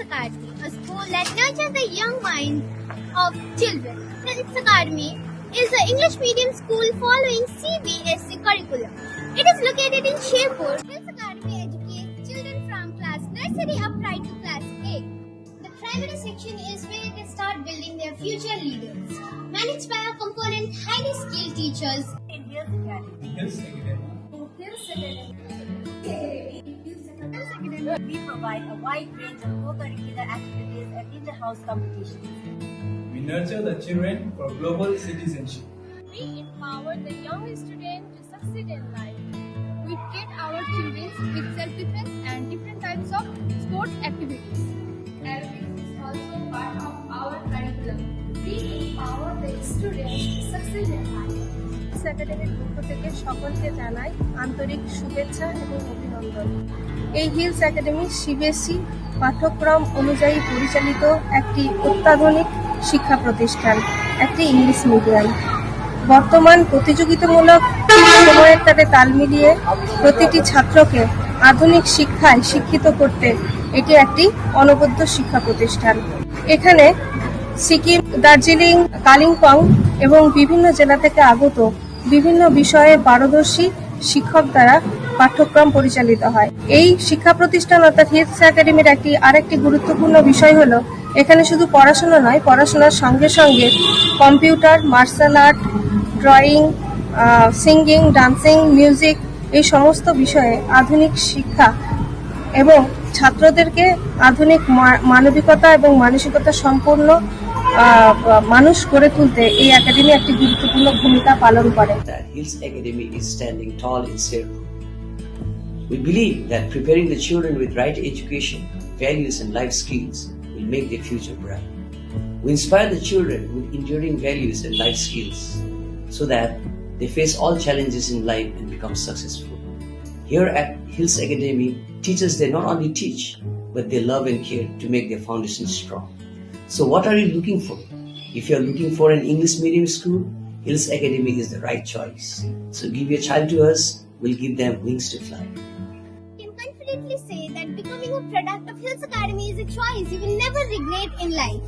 Academy, a school that nurtures the young minds of children. Hills Academy is an English medium school following CBSE curriculum. It is located in Sherpur. Hills Academy educates children from class nursery up right to class 8. The primary section is where they start building their future leaders. Managed by a component highly skilled teachers in Hills Academy. Hills Academy. Hills Academy. We provide a wide range of co-curricular activities and inter-house competitions. We nurture the children for global citizenship. We empower the young student to succeed in life. We treat our children with self-defense and different types of sports activities. Aerobics is also part of our curriculum. We empower the students to succeed in life. একাডেমির পক্ষ থেকে সকলকে জানাই আন্তরিক শুভেচ্ছা এবং অভিনন্দন। এই হিলস একাডেমি সিবিএসই পাঠ্যক্রম অনুযায়ী পরিচালিত একটি অত্যাধুনিক শিক্ষা প্রতিষ্ঠান, একটি ইংলিশ মিডিয়াম। বর্তমান প্রতিযোগিতামূলক সময়ের সাথে তাল মিলিয়ে প্রতিটি ছাত্রকে আধুনিক শিক্ষায় শিক্ষিত করতে এটি একটি অনবদ্য শিক্ষা প্রতিষ্ঠান। এখানে সিকিম, দার্জিলিং, কালিম্পং এবং বিভিন্ন জেলা থেকে আগত বিভিন্ন বিষয়ে পারদর্শী শিক্ষক দ্বারা পাঠ্যক্রম পরিচালিত হয়। এই শিক্ষা প্রতিষ্ঠান অর্থাৎ হিলস একাডেমির আরেকটি গুরুত্বপূর্ণ বিষয় হলো এখানে শুধু পড়াশোনা নয়, পড়াশোনার সঙ্গে সঙ্গে computer, martial art, drawing, singing, dancing, music এই সমস্ত বিষয়ে আধুনিক শিক্ষা এবং ছাত্রদেরকে আধুনিক মানবিকতা এবং মানসিকতা সম্পন্ন মানুষ করে তুলতে এই একাডেমি একটি গুরুত্বপূর্ণ ভূমিকা পালন করে। Hills Academy is standing tall in Sherpur. We believe that preparing the children with right education, values and life skills will make their future bright. We inspire the children with enduring values and life skills so that they face all challenges in life and become successful. Here at Hills Academy, teachers they not only teach, but they love and care to make their foundation strong. So what are you looking for? If you are looking for an English medium school, Hills Academy is the right choice. So give your child to us, we'll give them wings to fly. I can confidently say that becoming a product of Hills Academy is a choice you will never regret in life.